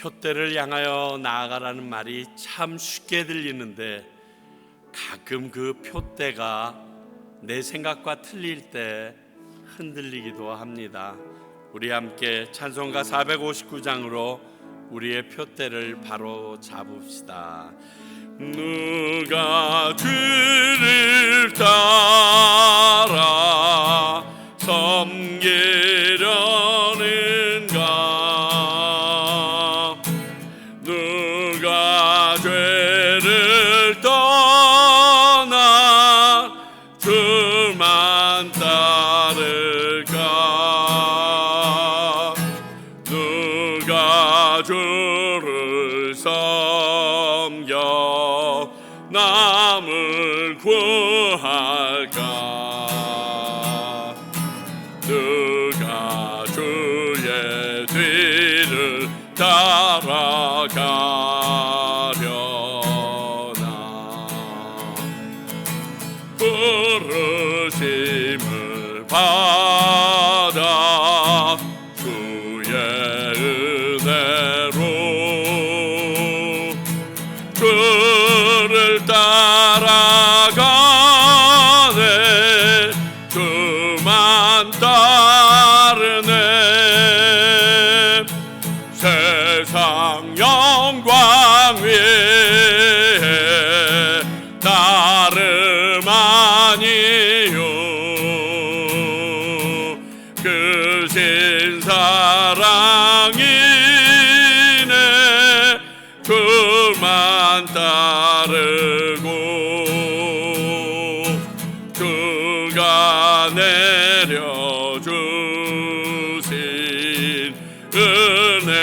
표대를 향하여 나아가라는 말이 참 쉽게 들리는데 가끔 그 표대가 내 생각과 틀릴 때 흔들리기도 합니다. 우리 함께 찬송가 459장으로 우리의 표대를 바로 잡읍시다. 누가 주를 따라 섬기려는가? 누가 죄를 떠나 주만 따를까? 누가 주를 섬겨 남을 구할까? 누가 주의 뒤를 따라가려나? 부르심을 받아 주의 은혜로 주를 따라가네. 주만 따르네. 세상 영광 위에 따름 아니요. 그 신사랑이네. 그만 따르고 그가 내려주신 은혜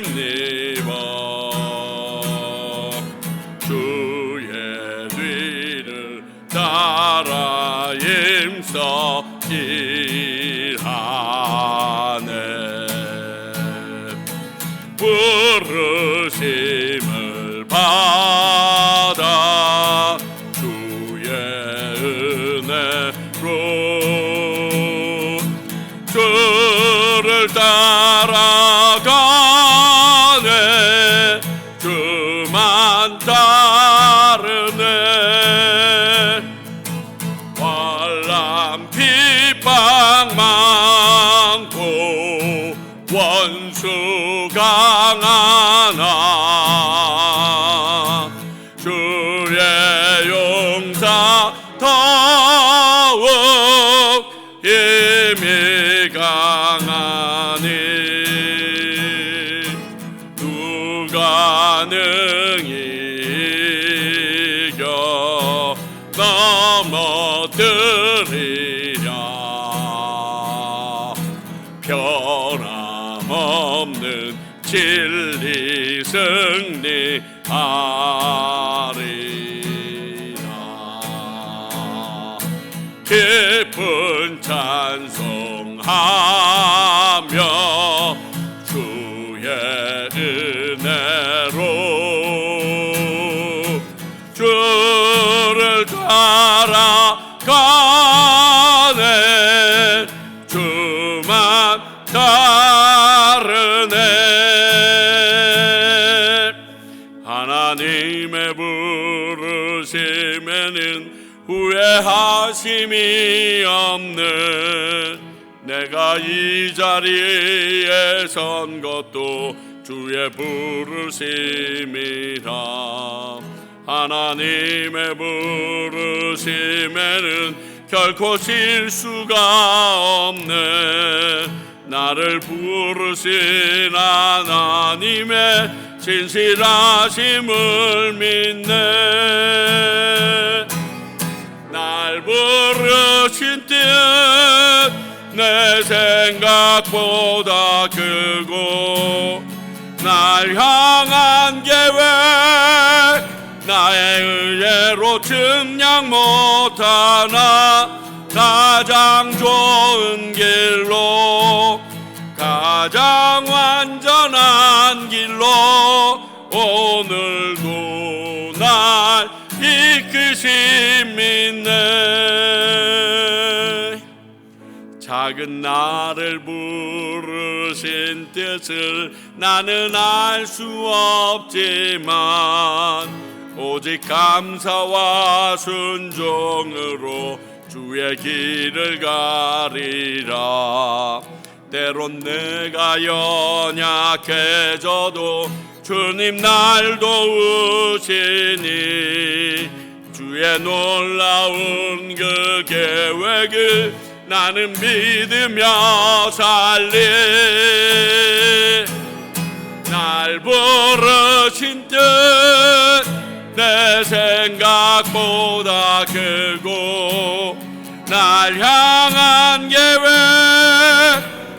힘입어 주의 뒤를 따라 힘써 일하네. 부르심을 받아 주의 은혜로 주를 따라가네. 주만 따르네. 환난 핍박 많고 원수 강하나 주의 용사 더욱 힘이 강하니 누가 능히 이겨 넘어뜨리랴? 변함없는 진리 승리하리라. 깊은 찬송하며 주의 은혜로 주를 따라가네. 주만 따르네. 하나님의 부르심에는 후회하심이 없네. 내가 이 자리에 선 것도 주의 부르심이라. 하나님의 부르심에는 결코 실수가 없네. 나를 부르신 하나님의 진실하심을 믿네. 날 부르신 뜻 내 생각보다 크고 날 향한 계획 나의 의뢰로 측량 못하나 가장 좋은 길로 가장 완전한 길로 오늘도 날 이끄심 믿네. 작은 나를 부르신 뜻을 나는 알 수 없지만 오직 감사와 순종으로 주의 길을 가리라. 때론 내가 연약해져도 주님 날 도우시니 주의 놀라운 그 계획을 나는 믿으며 살리. 날 부르신 뜻 내 생각보다 크고 날 향한 계획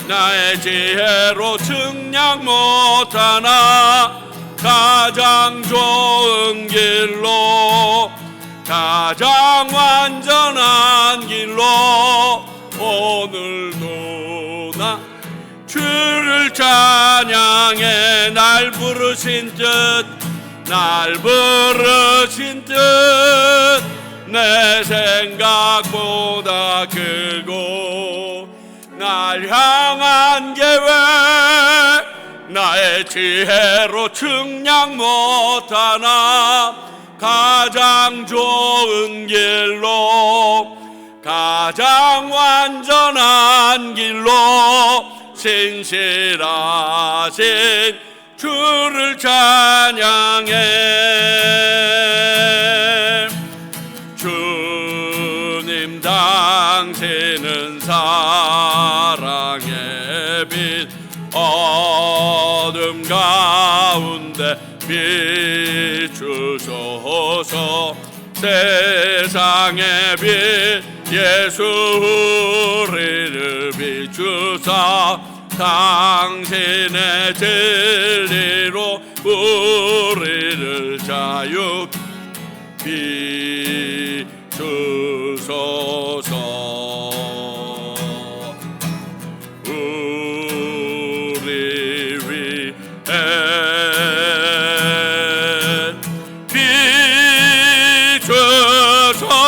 나의 지혜로 측량 못하나 가장 좋은 길로 가장 완전한 길로 오늘도 나 주를 찬양해. 날 부르신 뜻 날 부르신 뜻 내 생각보다 크고 날 향한 계획 나의 지혜로 측량 못하나 가장 좋은 길로 가장 완전한 길로 신실하신 주를 찬양해. 주님 당신은 사랑의 빛 어둠 가운데 비추소서. 세상의 빛 예수 우리를 비추사 당신의 진리로 우리를 자유케 비추소서. 우리 위에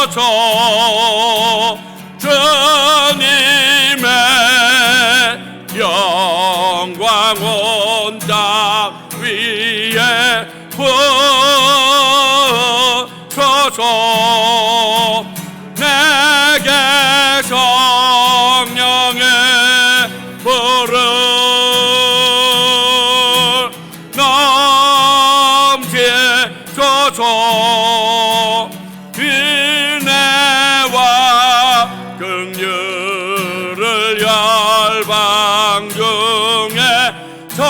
비추소서. 주님의 영광 온 땅 위에 부소서. 내게 성령의 불을 넘치소서. 은혜와 긍휼을 열방 중에 전하소서.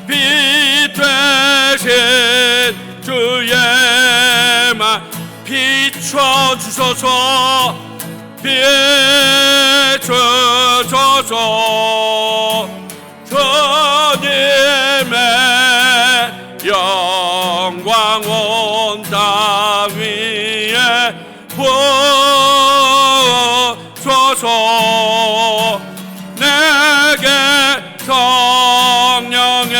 빛 되신 주의 말 비춰주소서. 비춰주소서. 주님의 영광 온 땅 위에 부소서. 내게 성령의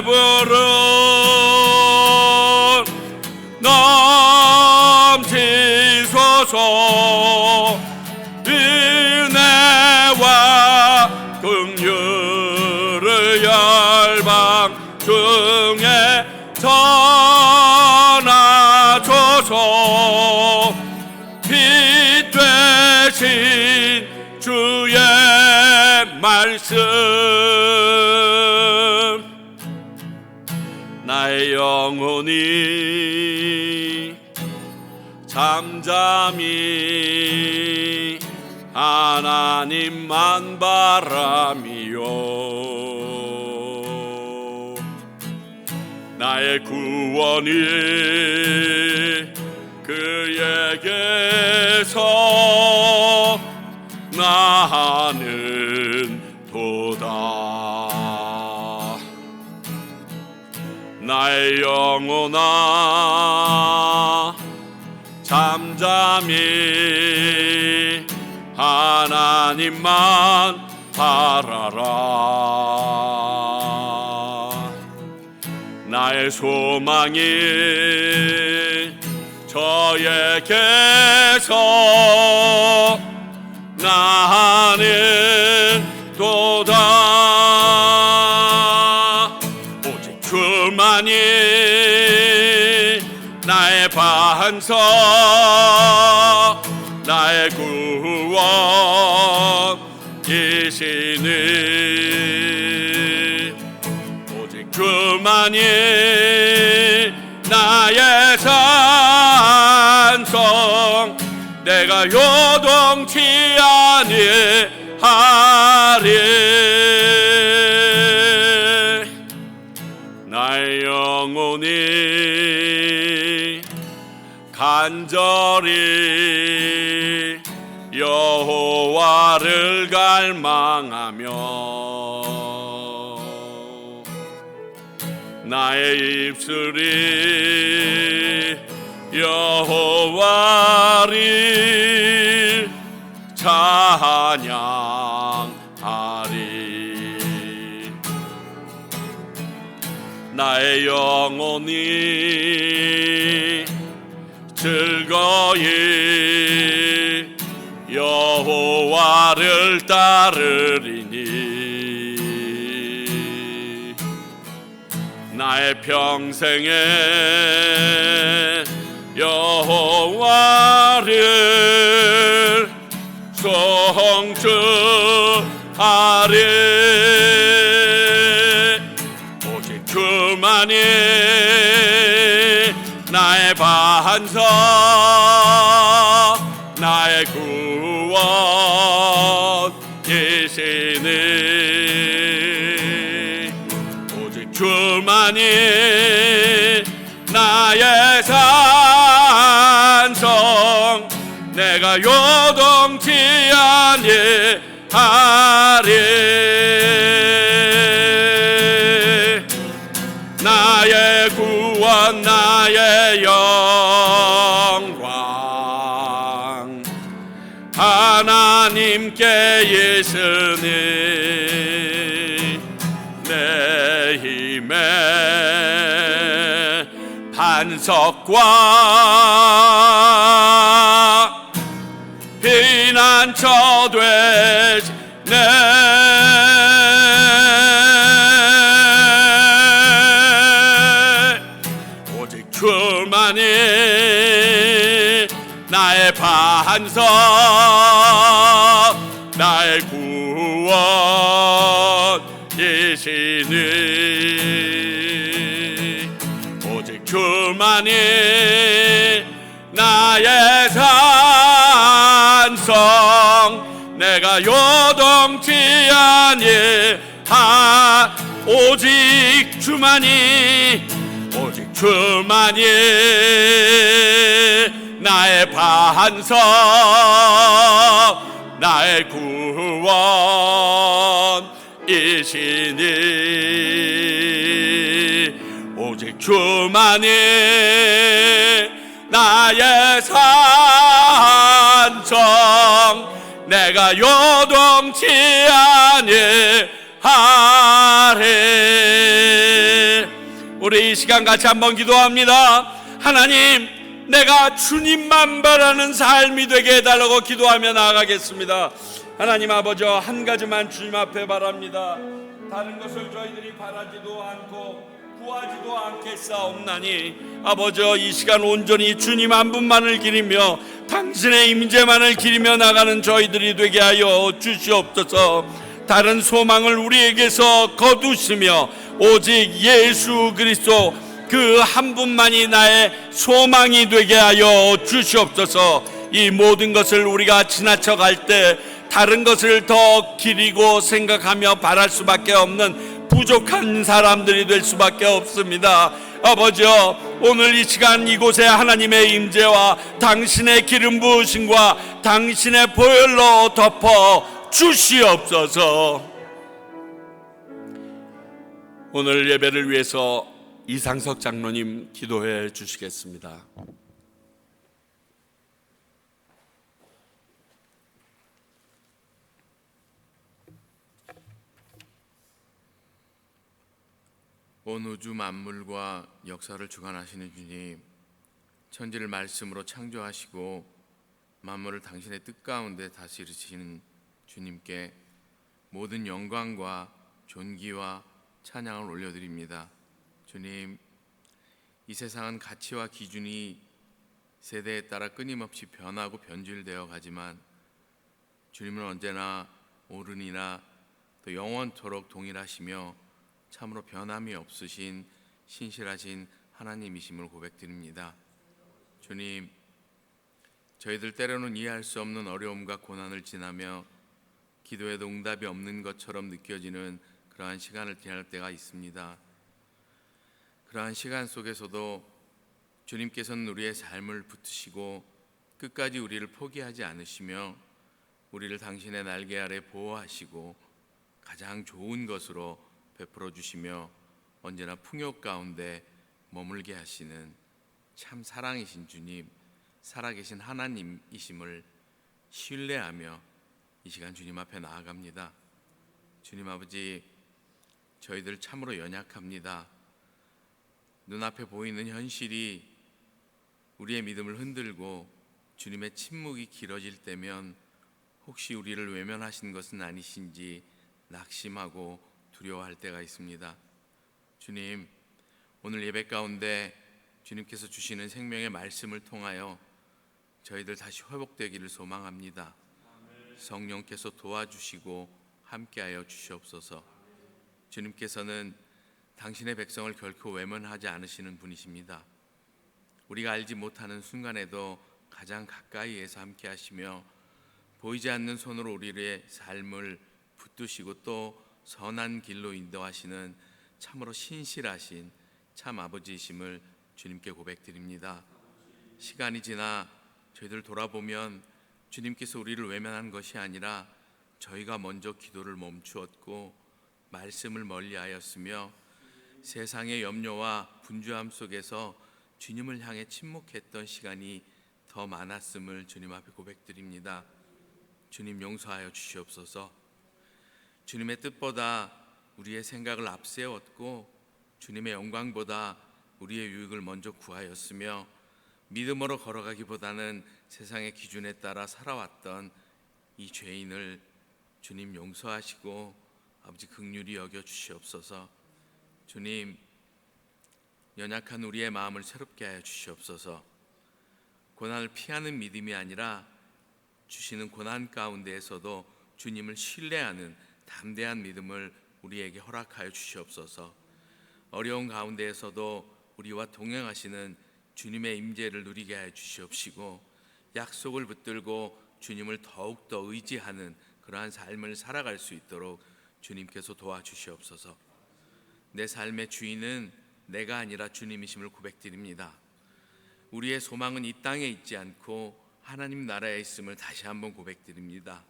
불을 넘치소서. 은혜와 긍휼을 열방 중에 전하소서. 빛 되신 주의 말씀 나의 영혼이 잠잠히 하나님만 바라미요. 나의 구원이 그에게서 나는 도다. 나의 영혼아 잠잠히 하나님만 바라라. 나의 소망이 저에게서 나는 도다. 오직 주만이 나의 반석, 나의 구원이시니. 오직 주만이 나의 산성, 내가 요동치 아니하리. 나의 영혼이 간절히 여호와를 갈망하며 나의 입술이 여호와를 찬양하리. 나의 영혼이 즐거이 여호와를 따르리니. 나의 평생에 여호와를 송축하리. 오직 주만이 나의 반석, 나의 구원이시니. 오직 주만이 나의 산성, 내가 요동치 아니하리. 나의 구원, 나의 영광 하나님께 있으니. 내 힘의 반석과 피난처 되시네. 오직 주만이 나의 반석, 나의 구원이시니. 오직 주만이 나의 산성, 내가 요동치 아니하. 오직 주만이, 오직 주만이 나의 반석, 나의 구원이시니. 오직 주만이 나의 산성, 내가 요동치 아니하리. 우리 이 시간 같이 한번 기도합니다. 하나님, 내가 주님만 바라는 삶이 되게 해달라고 기도하며 나아가겠습니다. 하나님 아버지, 한 가지만 주님 앞에 바랍니다. 다른 것을 저희들이 바라지도 않고 구하지도 않겠사옵나니 아버지, 이 시간 온전히 주님 한 분만을 기리며 당신의 임재만을 기리며 나가는 저희들이 되게 하여 주시옵소서. 다른 소망을 우리에게서 거두시며 오직 예수 그리스도 그 한 분만이 나의 소망이 되게 하여 주시옵소서. 이 모든 것을 우리가 지나쳐 갈 때 다른 것을 더 기리고 생각하며 바랄 수밖에 없는 부족한 사람들이 될 수밖에 없습니다. 아버지여, 오늘 이 시간 이곳에 하나님의 임재와 당신의 기름 부으심과 당신의 보혈로 덮어 주시옵소서. 오늘 예배를 위해서 이상석 장로님 기도해 주시겠습니다. 온 우주 만물과 역사를 주관하시는 주님, 천지를 말씀으로 창조하시고 만물을 당신의 뜻 가운데 다스리시는 주님께 모든 영광과 존귀와 찬양을 올려드립니다. 주님, 이 세상은 가치와 기준이 세대에 따라 끊임없이 변하고 변질되어 가지만 주님은 언제나 오른이나 또 영원토록 동일하시며 참으로 변함이 없으신 신실하신 하나님이심을 고백드립니다. 주님, 저희들 때로는 이해할 수 없는 어려움과 고난을 지나며 기도에도 응답이 없는 것처럼 느껴지는 그러한 시간을 지날 때가 있습니다. 그러한 시간 속에서도 주님께서는 우리의 삶을 붙드시고 끝까지 우리를 포기하지 않으시며 우리를 당신의 날개 아래 보호하시고 가장 좋은 것으로 베풀어 주시며 언제나 풍요 가운데 머물게 하시는 참 사랑이신 주님, 살아계신 하나님이심을 신뢰하며 이 시간 주님 앞에 나아갑니다. 주님 아버지, 저희들 참으로 연약합니다. 눈앞에 보이는 현실이 우리의 믿음을 흔들고 주님의 침묵이 길어질 때면 혹시 우리를 외면하신 것은 아니신지 낙심하고 두려워할 때가 있습니다. 주님, 오늘 예배 가운데 주님께서 주시는 생명의 말씀을 통하여 저희들 다시 회복되기를 소망합니다. 성령께서 도와주시고 함께하여 주시옵소서. 주님께서는 당신의 백성을 결코 외면하지 않으시는 분이십니다. 우리가 알지 못하는 순간에도 가장 가까이에서 함께하시며 보이지 않는 손으로 우리의 삶을 붙드시고 또 선한 길로 인도하시는 참으로 신실하신 참 아버지이심을 주님께 고백드립니다. 시간이 지나 저희들 돌아보면 주님께서 우리를 외면한 것이 아니라 저희가 먼저 기도를 멈추었고 말씀을 멀리하였으며 세상의 염려와 분주함 속에서 주님을 향해 침묵했던 시간이 더 많았음을 주님 앞에 고백드립니다. 주님, 용서하여 주시옵소서. 주님의 뜻보다 우리의 생각을 앞세웠고 주님의 영광보다 우리의 유익을 먼저 구하였으며 믿음으로 걸어가기보다는 세상의 기준에 따라 살아왔던 이 죄인을 주님 용서하시고 아버지 긍휼히 여겨 주시옵소서. 주님, 연약한 우리의 마음을 새롭게 하여 주시옵소서. 고난을 피하는 믿음이 아니라 주시는 고난 가운데에서도 주님을 신뢰하는 담대한 믿음을 우리에게 허락하여 주시옵소서. 어려운 가운데에서도 우리와 동행하시는 주님의 임재를 누리게 하여 주시옵시고 약속을 붙들고 주님을 더욱더 의지하는 그러한 삶을 살아갈 수 있도록 주님께서 도와주시옵소서. 내 삶의 주인은 내가 아니라 주님이심을 고백드립니다. 우리의 소망은 이 땅에 있지 않고 하나님 나라에 있음을 다시 한번 고백드립니다.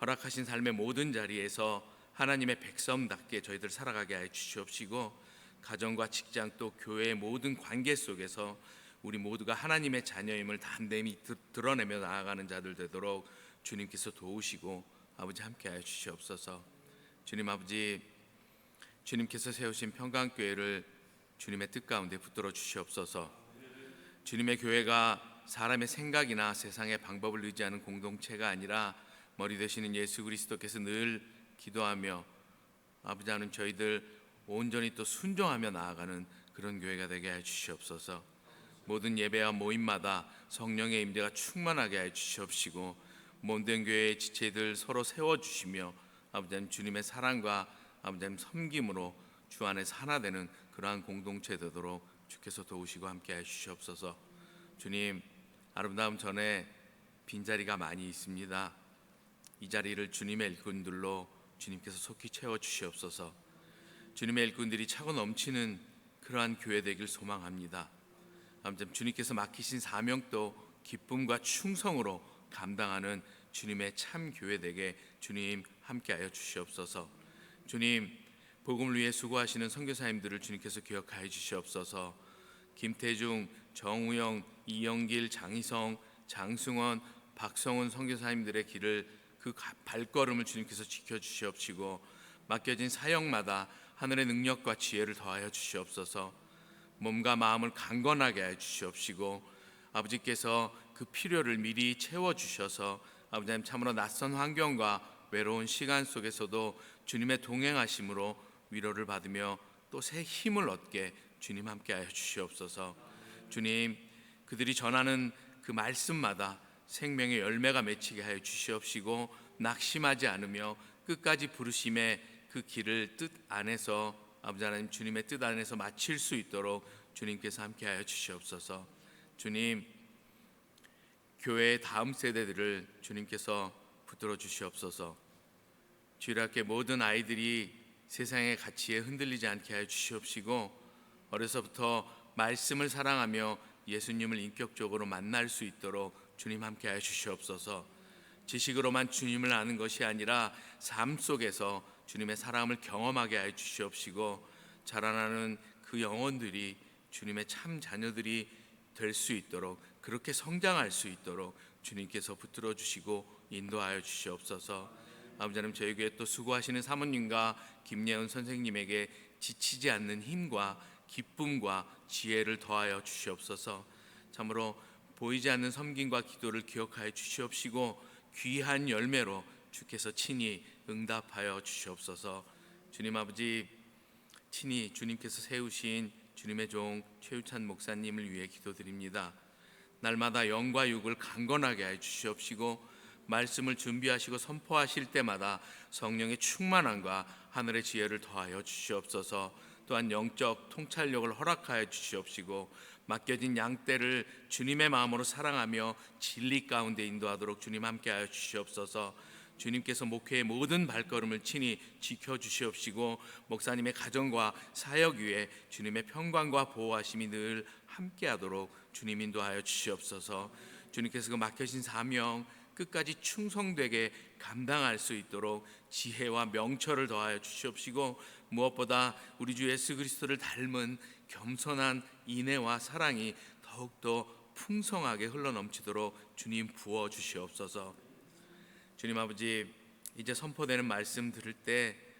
허락하신 삶의 모든 자리에서 하나님의 백성답게 저희들 살아가게 하여 주시옵시고 가정과 직장 또 교회의 모든 관계 속에서 우리 모두가 하나님의 자녀임을 담대히 드러내며 나아가는 자들 되도록 주님께서 도우시고 아버지 함께하여 주시옵소서. 주님 아버지, 주님께서 세우신 평강교회를 주님의 뜻 가운데 붙들어 주시옵소서. 주님의 교회가 사람의 생각이나 세상의 방법을 의지하는 공동체가 아니라 머리 되시는 예수 그리스도께서 늘 기도하며 아버지 하는 저희들 온전히 또 순종하며 나아가는 그런 교회가 되게 해 주시옵소서. 모든 예배와 모임마다 성령의 임재가 충만하게 해 주시옵시고 몸된 교회의 지체들 서로 세워주시며 아버지 하나님 주님의 사랑과 아버지 하나님 섬김으로 주 안에서 하나 되는 그러한 공동체 되도록 주께서 도우시고 함께 해 주시옵소서. 주님, 아름다움 전에 빈자리가 많이 있습니다. 이 자리를 주님의 일꾼들로 주님께서 속히 채워 주시옵소서. 주님의 일꾼들이 차고 넘치는 그러한 교회 되길 소망합니다. 아무튼 주님께서 맡기신 사명도 기쁨과 충성으로 감당하는 주님의 참 교회 되게 주님 함께하여 주시옵소서. 주님, 복음을 위해 수고하시는 선교사님들을 주님께서 기억하여 주시옵소서. 김태중, 정우영, 이영길, 장희성, 장승원, 박성훈 선교사님들의 길을 그 발걸음을 주님께서 지켜주시옵시고 맡겨진 사역마다 하늘의 능력과 지혜를 더하여 주시옵소서. 몸과 마음을 강건하게 해 주시옵시고 아버지께서 그 필요를 미리 채워주셔서 아버지 하나님 참으로 낯선 환경과 외로운 시간 속에서도 주님의 동행하심으로 위로를 받으며 또 새 힘을 얻게 주님 함께하여 주시옵소서. 주님, 그들이 전하는 그 말씀마다 생명의 열매가 맺히게 하여 주시옵시고 낙심하지 않으며 끝까지 부르심의 그 길을 뜻 안에서 아버지 하나님 주님의 뜻 안에서 마칠 수 있도록 주님께서 함께하여 주시옵소서. 주님, 교회의 다음 세대들을 주님께서 붙들어 주시옵소서. 주일학교 모든 아이들이 세상의 가치에 흔들리지 않게 하여 주시옵시고 어려서부터 말씀을 사랑하며 예수님을 인격적으로 만날 수 있도록 주님 함께 하여 주시옵소서. 지식으로만 주님을 아는 것이 아니라 삶 속에서 주님의 사랑을 경험하게 하여 주시옵시고 자라나는 그 영혼들이 주님의 참 자녀들이 될 수 있도록 그렇게 성장할 수 있도록 주님께서 붙들어 주시고 인도하여 주시옵소서. 아버지 하나님, 저희 교회 또 수고하시는 사모님과 김예은 선생님에게 지치지 않는 힘과 기쁨과 지혜를 더하여 주시옵소서. 참으로 보이지 않는 섬김과 기도를 기억하여 주시옵시고 귀한 열매로 주께서 친히 응답하여 주시옵소서. 주님 아버지, 친히 주님께서 세우신 주님의 종 최유찬 목사님을 위해 기도드립니다. 날마다 영과 육을 강건하게 하여 주시옵시고 말씀을 준비하시고 선포하실 때마다 성령의 충만함과 하늘의 지혜를 더하여 주시옵소서. 또한 영적 통찰력을 허락하여 주시옵시고 맡겨진 양떼를 주님의 마음으로 사랑하며 진리 가운데 인도하도록 주님 함께하여 주시옵소서. 주님께서 목회의 모든 발걸음을 친히 지켜주시옵시고 목사님의 가정과 사역 위에 주님의 평강과 보호하심이 늘 함께하도록 주님 인도하여 주시옵소서. 주님께서 그 맡겨진 사명 끝까지 충성되게 감당할 수 있도록 지혜와 명철을 더하여 주시옵시고 무엇보다 우리 주 예수 그리스도를 닮은 겸손한 인애와 사랑이 더욱더 풍성하게 흘러넘치도록 주님 부어 주시옵소서. 주님 아버지, 이제 선포되는 말씀 들을 때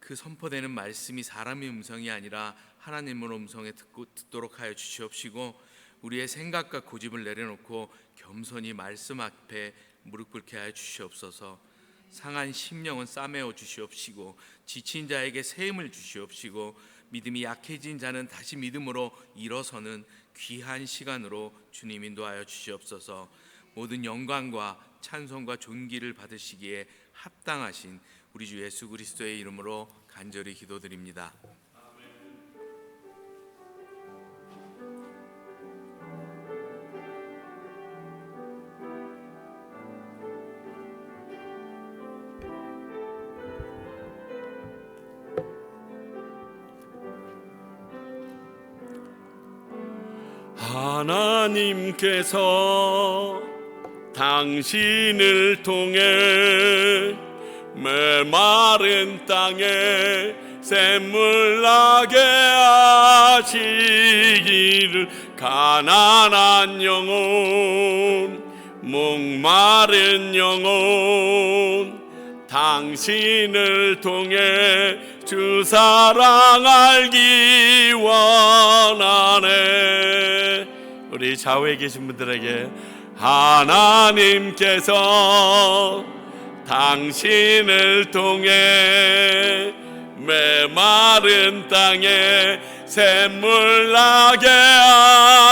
그 선포되는 말씀이 사람의 음성이 아니라 하나님의 음성에 듣도록 하여 주시옵시고 우리의 생각과 고집을 내려놓고 겸손히 말씀 앞에 무릎 꿇게 하여 주시옵소서. 상한 심령은 싸매어 주시옵시고 지친 자에게 새 힘을 주시옵시고 믿음이 약해진 자는 다시 믿음으로 일어서는 귀한 시간으로 주님 인도하여 주시옵소서. 모든 영광과 찬송과 존귀를 받으시기에 합당하신 우리 주 예수 그리스도의 이름으로 간절히 기도드립니다. 하나님께서 당신을 통해 메마른 땅에 샘물 나게 하시기를 가난한 영혼 목마른 영혼 당신을 통해 주 사랑 알기 원하네. 우리 좌우에 계신 분들에게 하나님께서 당신을 통해 메마른 땅에 샘물 나게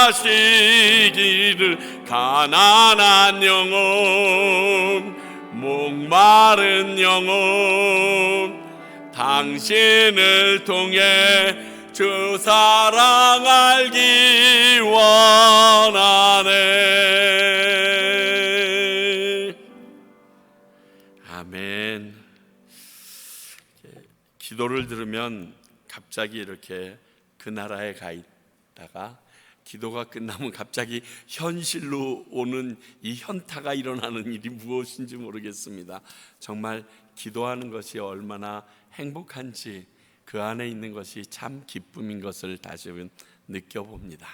하시기를 가난한 영혼 목마른 영혼 당신을 통해 주 사랑 알기 원하네. 아멘. 기도를 들으면 갑자기 이렇게 그 나라에 가 있다가 기도가 끝나면 갑자기 현실로 오는 이 현타가 일어나는 일이 무엇인지 모르겠습니다. 정말 기도하는 것이 얼마나 행복한지 그 안에 있는 것이 참 기쁨인 것을 다시 느껴봅니다.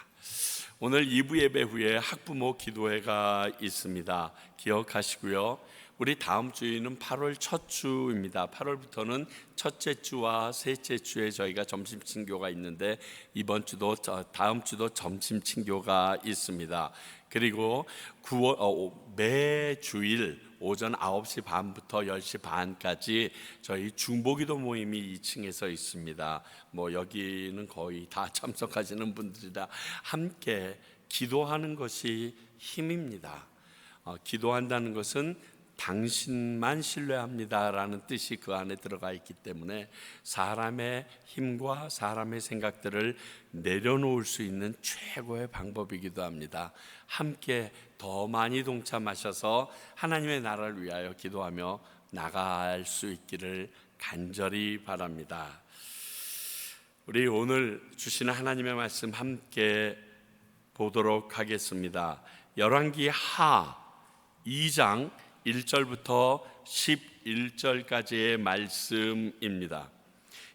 오늘 2부 예배 후에 학부모 기도회가 있습니다. 기억하시고요. 우리 다음 주에는 8월 첫 주입니다. 8월부터는 첫째 주와 셋째 주에 저희가 점심 친교가 있는데 이번 주도 다음 주도 점심 친교가 있습니다. 그리고 매 주일 오전 9시 반부터 10시 반까지 저희 중보기도 모임이 2층에서 있습니다. 여기는 거의 다 참석하시는 분들이라 함께 기도하는 것이 힘입니다. 기도한다는 것은 당신만 신뢰합니다라는 뜻이 그 안에 들어가 있기 때문에 사람의 힘과 사람의 생각들을 내려놓을 수 있는 최고의 방법이기도 합니다. 함께 더 많이 동참하셔서 하나님의 나라를 위하여 기도하며 나갈 수 있기를 간절히 바랍니다. 우리 오늘 주시는 하나님의 말씀 함께 보도록 하겠습니다. 열왕기 하 2장 1절부터 11절까지의 말씀입니다.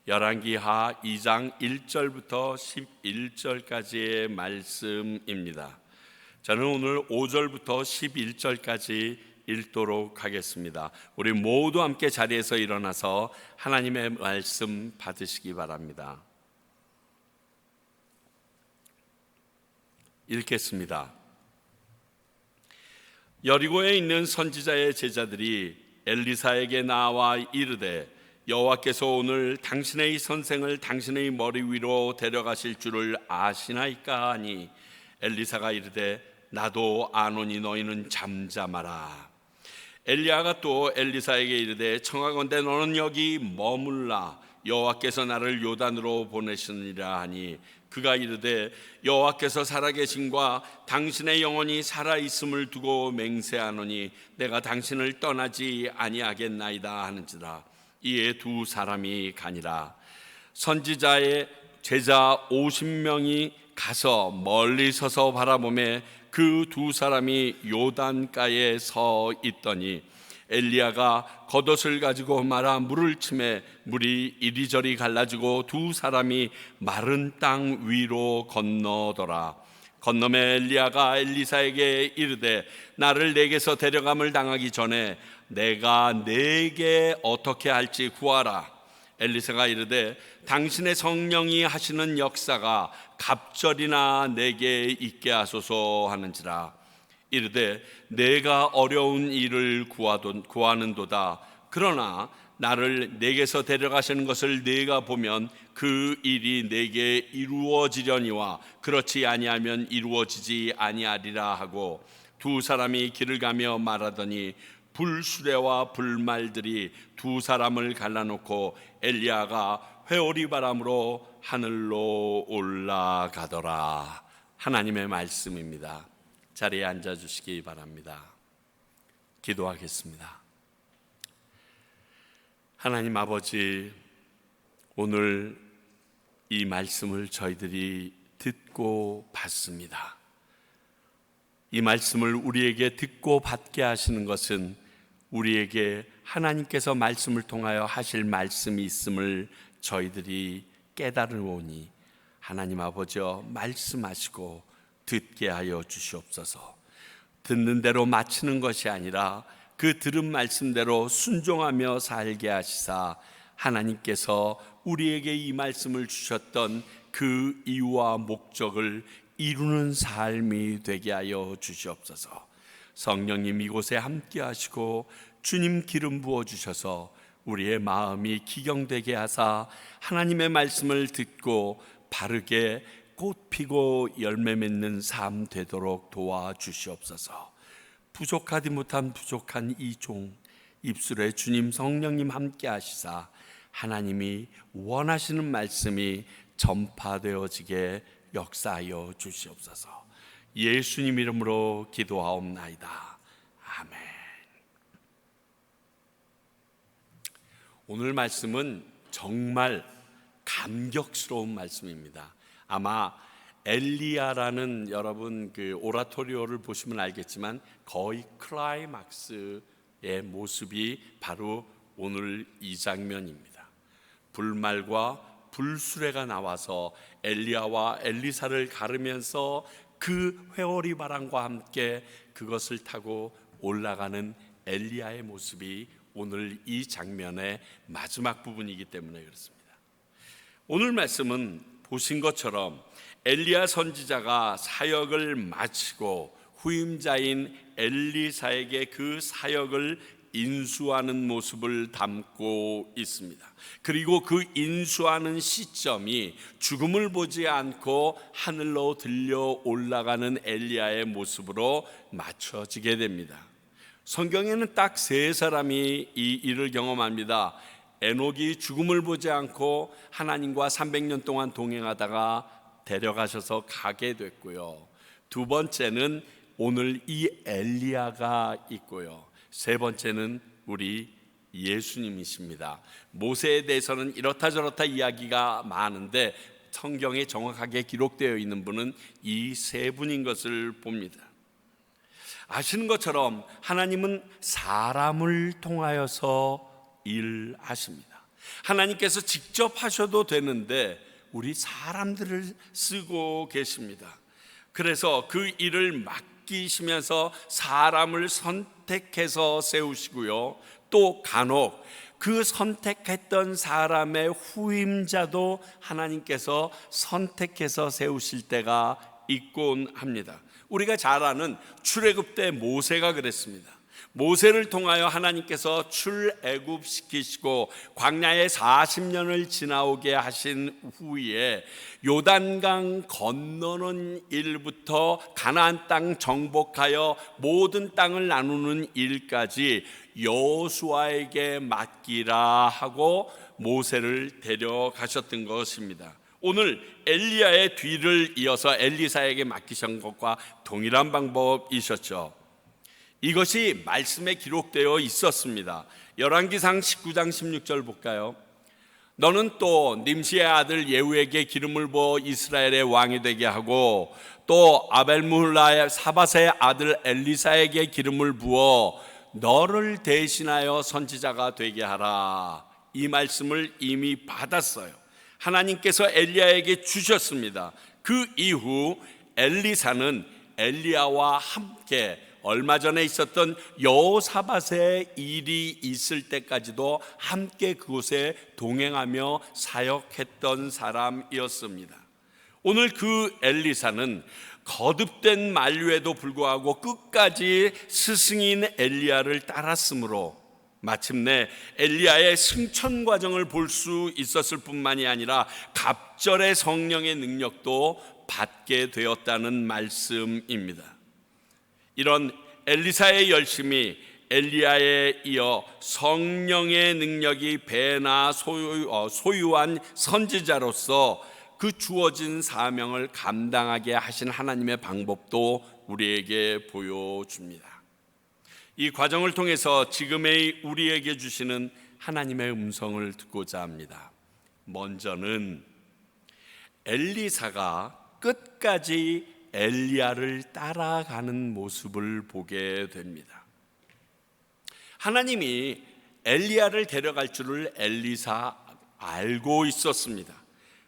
열왕기 하 2장 1절부터 11절까지의 말씀입니다. 저는 오늘 5절부터 11절까지 읽도록 하겠습니다. 우리 모두 함께 자리에서 일어나서 하나님의 말씀 받으시기 바랍니다. 읽겠습니다. 여리고에 있는 선지자의 제자들이 엘리사에게 나와 이르되 여호와께서 오늘 당신의 선생을 당신의 머리 위로 데려가실 줄을 아시나이까 하니 엘리사가 이르되 나도 아노니 너희는 잠잠하라. 엘리야가 또 엘리사에게 이르되 청하건대 너는 여기 머물라. 여호와께서 나를 요단으로 보내시니라 하니 그가 이르되 여호와께서 살아계심과 당신의 영혼이 살아있음을 두고 맹세하노니 내가 당신을 떠나지 아니하겠나이다 하는지라. 이에 두 사람이 가니라. 선지자의 제자 50명이 가서 멀리 서서 바라보매 그 두 사람이 요단가에 서 있더니 엘리야가 겉옷을 가지고 말아 물을 치매 물이 이리저리 갈라지고 두 사람이 마른 땅 위로 건너더라. 건너매 엘리야가 엘리사에게 이르되 나를 내게서 데려감을 당하기 전에 내가 내게 어떻게 할지 구하라. 엘리사가 이르되 당신의 성령이 하시는 역사가 갑절이나 내게 있게 하소서 하는지라. 이르되 내가 어려운 일을 구하는도다. 그러나 나를 내게서 데려가시는 것을 내가 보면 그 일이 내게 이루어지려니와 그렇지 아니하면 이루어지지 아니하리라 하고 두 사람이 길을 가며 말하더니 불수레와 불말들이 두 사람을 갈라놓고 엘리야가 회오리 바람으로 하늘로 올라가더라. 하나님의 말씀입니다. 자리에 앉아주시기 바랍니다. 기도하겠습니다. 하나님 아버지, 오늘 이 말씀을 저희들이 듣고 받습니다. 이 말씀을 우리에게 듣고 받게 하시는 것은 우리에게 하나님께서 말씀을 통하여 하실 말씀이 있음을 저희들이 깨달으오니 하나님 아버지여 말씀하시고 듣게 하여 주시옵소서. 듣는 대로 마치는 것이 아니라 그 들은 말씀대로 순종하며 살게 하시사 하나님께서 우리에게 이 말씀을 주셨던 그 이유와 목적을 이루는 삶이 되게 하여 주시옵소서. 성령님 이곳에 함께 하시고 주님 기름 부어 주셔서 우리의 마음이 기경되게 하사 하나님의 말씀을 듣고 바르게 꽃 피고 열매 맺는 삶 되도록 도와주시옵소서. 부족하디 못한 부족한 이 종 입술에 주님 성령님 함께 하시사 하나님이 원하시는 말씀이 전파되어지게 역사하여 주시옵소서. 예수님 이름으로 기도하옵나이다. 아멘. 오늘 말씀은 정말 감격스러운 말씀입니다. 아마 엘리야라는 여러분 그 오라토리오를 보시면 알겠지만 거의 클라이막스의 모습이 바로 오늘 이 장면입니다. 불말과 불수레가 나와서 엘리야와 엘리사를 가르면서 그 회오리 바람과 함께 그것을 타고 올라가는 엘리야의 모습이 오늘 이 장면의 마지막 부분이기 때문에 그렇습니다. 오늘 말씀은 보신 것처럼 엘리야 선지자가 사역을 마치고 후임자인 엘리사에게 그 사역을 인수하는 모습을 담고 있습니다. 그리고 그 인수하는 시점이 죽음을 보지 않고 하늘로 들려 올라가는 엘리야의 모습으로 맞춰지게 됩니다. 성경에는 딱 세 사람이 이 일을 경험합니다. 에녹이 죽음을 보지 않고 하나님과 300년 동안 동행하다가 데려가셔서 가게 됐고요. 두 번째는 오늘 이 엘리야가 있고요. 세 번째는 우리 예수님이십니다. 모세에 대해서는 이렇다 저렇다 이야기가 많은데 성경에 정확하게 기록되어 있는 분은 이 세 분인 것을 봅니다. 아시는 것처럼 하나님은 사람을 통하여서 일하십니다. 하나님께서 직접 하셔도 되는데 우리 사람들을 쓰고 계십니다. 그래서 그 일을 맡기시면서 사람을 선택해서 세우시고요. 또 간혹 그 선택했던 사람의 후임자도 하나님께서 선택해서 세우실 때가 있곤 합니다. 우리가 잘 아는 출애굽 때 모세가 그랬습니다. 모세를 통하여 하나님께서 출애굽시키시고 광야에 40년을 지나오게 하신 후에 요단강 건너는 일부터 가나안 땅 정복하여 모든 땅을 나누는 일까지 여호수아에게 맡기라 하고 모세를 데려가셨던 것입니다. 오늘 엘리야의 뒤를 이어서 엘리사에게 맡기신 것과 동일한 방법이셨죠. 이것이 말씀에 기록되어 있었습니다. 열왕기상 19장 16절 볼까요? 너는 또 님시의 아들 예후에게 기름을 부어 이스라엘의 왕이 되게 하고 또 아벨므홀라의 사밧의 아들 엘리사에게 기름을 부어 너를 대신하여 선지자가 되게 하라. 이 말씀을 이미 받았어요. 하나님께서 엘리야에게 주셨습니다. 그 이후 엘리사는 엘리야와 함께 얼마 전에 있었던 여호사밧의 일이 있을 때까지도 함께 그곳에 동행하며 사역했던 사람이었습니다. 오늘 그 엘리사는 거듭된 만류에도 불구하고 끝까지 스승인 엘리야를 따랐으므로 마침내 엘리야의 승천 과정을 볼 수 있었을 뿐만이 아니라 갑절의 성령의 능력도 받게 되었다는 말씀입니다. 이런 엘리사의 열심이 엘리야에 이어 성령의 능력이 배나 소유한 선지자로서 그 주어진 사명을 감당하게 하신 하나님의 방법도 우리에게 보여줍니다. 이 과정을 통해서 지금의 우리에게 주시는 하나님의 음성을 듣고자 합니다. 먼저는 엘리사가 끝까지 엘리야를 따라가는 모습을 보게 됩니다. 하나님이 엘리야를 데려갈 줄을 엘리사 알고 있었습니다.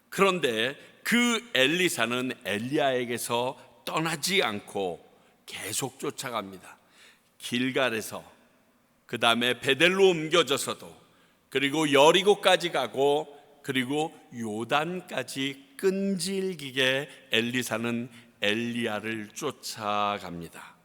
그런데 그 엘리사는 엘리야에게서 떠나지 않고 계속 쫓아갑니다. 길갈에서 그 다음에 베델로 옮겨져서도 그리고 여리고까지 가고 그리고 요단까지 끈질기게 엘리사는 엘리야를 쫓아갑니다.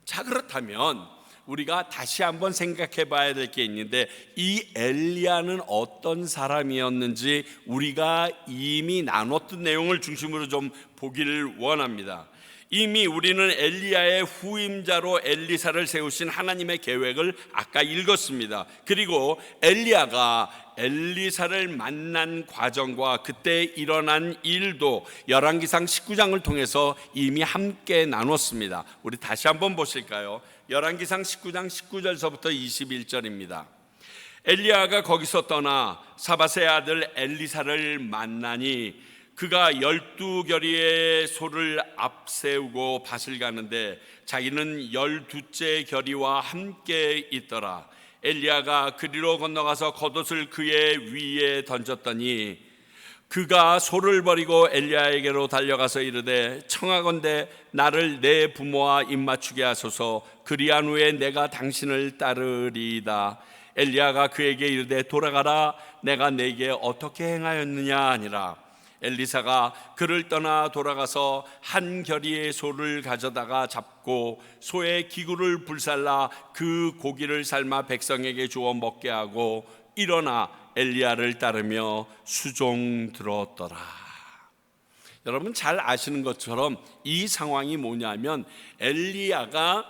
자, 그렇다면 우리가 다시 한번 생각해 봐야 될 게 있는데 이 엘리야는 어떤 사람이었는지 우리가 이미 나눴던 내용을 중심으로 좀 보기를 원합니다. 이미 우리는 엘리야의 후임자로 엘리사를 세우신 하나님의 계획을 아까 읽었습니다. 그리고 엘리야가 엘리사를 만난 과정과 그때 일어난 일도 열왕기상 19장을 통해서 이미 함께 나눴습니다. 우리 다시 한번 보실까요? 열왕기상 19장 19절서부터 21절입니다. 엘리야가 거기서 떠나 사밧의 아들 엘리사를 만나니 그가 12결의의 소를 앞세우고 밭을 가는데 자기는 12째 결의와 함께 있더라. 엘리야가 그리로 건너가서 겉옷을 그의 위에 던졌더니 그가 소를 버리고 엘리야에게로 달려가서 이르되 청하건대 나를 내 부모와 입맞추게 하소서. 그리한 후에 내가 당신을 따르리이다. 엘리야가 그에게 이르되 돌아가라. 내가 내게 어떻게 행하였느냐 하니라. 엘리사가 그를 떠나 돌아가서 한 겨리의 소를 가져다가 잡고 소의 기구를 불살라 그 고기를 삶아 백성에게 주어 먹게 하고 일어나 엘리야를 따르며 수종 들었더라. 여러분 잘 아시는 것처럼 이 상황이 뭐냐면 엘리야가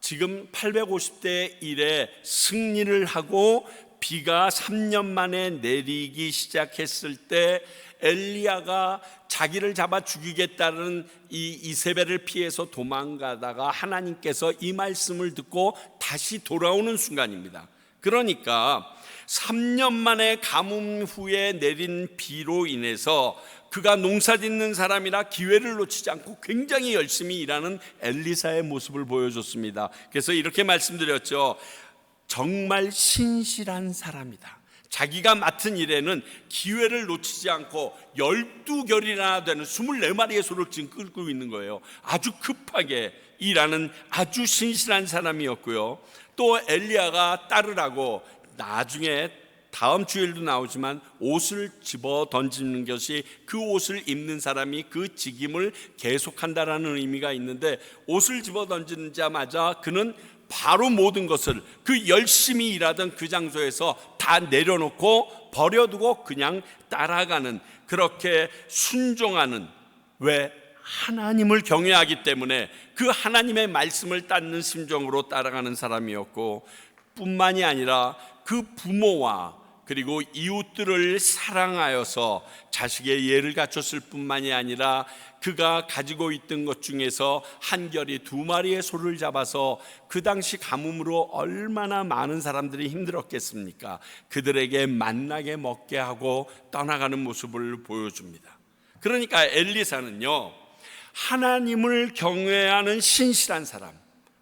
지금 850대 1에 승리를 하고 비가 3년 만에 내리기 시작했을 때 엘리야가 자기를 잡아 죽이겠다는 이 이세벨을 피해서 도망가다가 하나님께서 이 말씀을 듣고 다시 돌아오는 순간입니다. 그러니까 3년 만에 가뭄 후에 내린 비로 인해서 그가 농사 짓는 사람이라 기회를 놓치지 않고 굉장히 열심히 일하는 엘리사의 모습을 보여줬습니다. 그래서 이렇게 말씀드렸죠. 정말 신실한 사람이다. 자기가 맡은 일에는 기회를 놓치지 않고 12결이나 되는 24마리의 소를 지금 끌고 있는 거예요. 아주 급하게 일하는 아주 신실한 사람이었고요. 또 엘리야가 따르라고 나중에 다음 주일도 나오지만 옷을 집어 던지는 것이 그 옷을 입는 사람이 그 직임을 계속한다라는 의미가 있는데, 옷을 집어 던지자마자 그는 바로 모든 것을 그 열심히 일하던 그 장소에서 다 내려놓고 버려두고 그냥 따라가는, 그렇게 순종하는, 왜? 하나님을 경외하기 때문에 그 하나님의 말씀을 따르는 심정으로 따라가는 사람이었고, 뿐만이 아니라 그 부모와 그리고 이웃들을 사랑하여서 자식의 예를 갖췄을 뿐만이 아니라 그가 가지고 있던 것 중에서 한결이 2마리의 소를 잡아서, 그 당시 가뭄으로 얼마나 많은 사람들이 힘들었겠습니까? 그들에게 만나게 먹게 하고 떠나가는 모습을 보여줍니다. 그러니까 엘리사는요, 하나님을 경외하는 신실한 사람,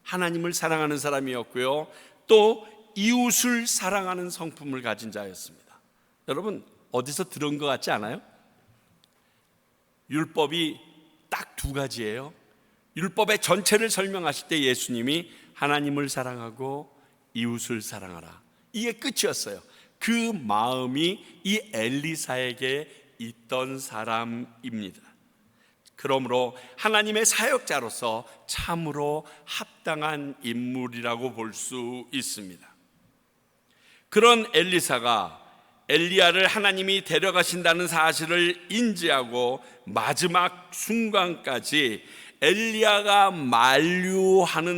하나님을 사랑하는 사람이었고요, 또 이웃을 사랑하는 성품을 가진 자였습니다. 여러분 어디서 들은 것 같지 않아요? 율법이 딱 2가지예요. 율법의 전체를 설명하실 때 예수님이 하나님을 사랑하고 이웃을 사랑하라, 이게 끝이었어요. 그 마음이 이 엘리사에게 있던 사람입니다. 그러므로 하나님의 사역자로서 참으로 합당한 인물이라고 볼 수 있습니다. 그런 엘리사가 엘리야를 하나님이 데려가신다는 사실을 인지하고 마지막 순간까지 엘리야가 만류하는데도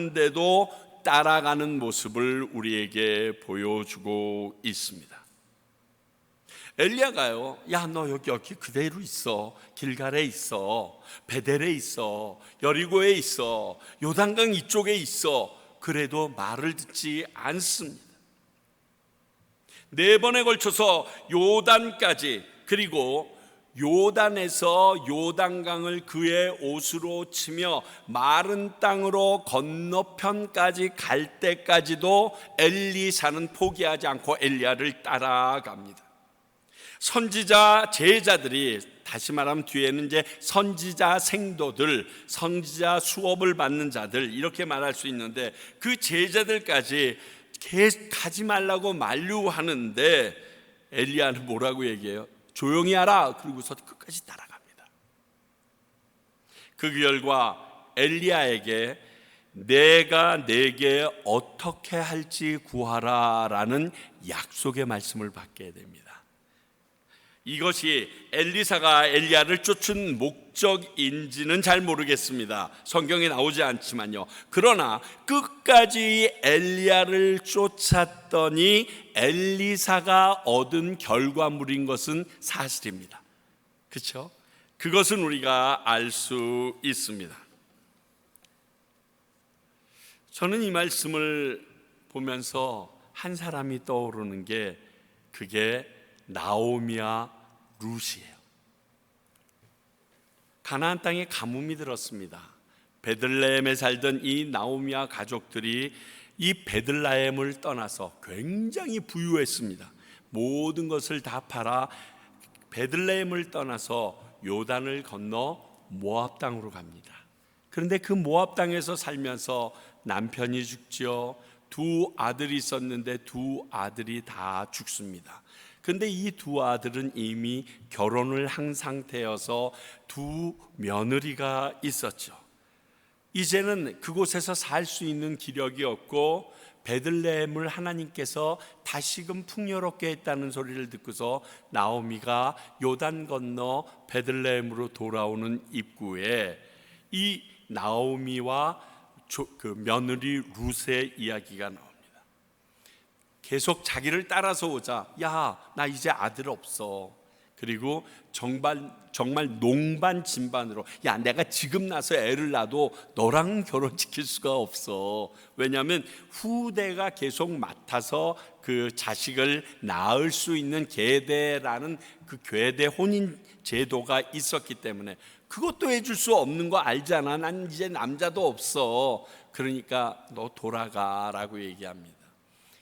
따라가는 모습을 우리에게 보여주고 있습니다. 엘리야가요, 야 너 여기 그대로 있어, 길갈에 있어, 베델에 있어, 여리고에 있어, 요단강 이쪽에 있어, 그래도 말을 듣지 않습니다. 4번에 걸쳐서 요단까지, 그리고 요단에서 요단강을 그의 옷으로 치며 마른 땅으로 건너편까지 갈 때까지도 엘리사는 포기하지 않고 엘리야를 따라갑니다. 선지자 제자들이, 다시 말하면 뒤에는 이제 선지자 생도들, 선지자 수업을 받는 자들, 이렇게 말할 수 있는데, 그 제자들까지 가지 말라고 만류하는데 엘리야는 뭐라고 얘기해요? 조용히 하라. 그리고서 끝까지 따라갑니다. 그 결과 엘리야에게 내가 내게 어떻게 할지 구하라라는 약속의 말씀을 받게 됩니다. 이것이 엘리사가 엘리야를 쫓은 목적인지는 잘 모르겠습니다. 성경에 나오지 않지만요. 그러나 끝까지 엘리야를 쫓았더니 엘리사가 얻은 결과물인 것은 사실입니다. 그렇죠? 그것은 우리가 알 수 있습니다. 저는 이 말씀을 보면서 한 사람이 떠오르는 게, 그게 나오미와 룻이에요. 가나안 땅에 가뭄이 들었습니다. 베들레헴에 살던 이 나오미와 가족들이 이 베들레헴을 떠나서 굉장히 부유했습니다. 모든 것을 다 팔아 베들레헴을 떠나서 요단을 건너 모압 땅으로 갑니다. 그런데 그 모압 땅에서 살면서 남편이 죽죠. 두 아들이 있었는데 두 아들이 다 죽습니다. 그런데 이 두 아들은 이미 결혼을 한 상태여서 두 며느리가 있었죠. 이제는 그곳에서 살 수 있는 기력이 없고 베들레헴을 하나님께서 다시금 풍요롭게 했다는 소리를 듣고서 나오미가 요단 건너 베들레헴으로 돌아오는 입구에 이 나오미와 그 며느리 룻의 이야기가 나옵니다. 계속 자기를 따라서 오자. 야, 나 이제 아들 없어. 그리고 정말 농반진반으로, 야, 내가 지금 나서 애를 낳아도 너랑 결혼시킬 수가 없어. 왜냐하면 후대가 계속 맡아서 그 자식을 낳을 수 있는 계대라는 그 계대 혼인 제도가 있었기 때문에 그것도 해줄 수 없는 거 알잖아. 난 이제 남자도 없어. 그러니까 너 돌아가라고 얘기합니다.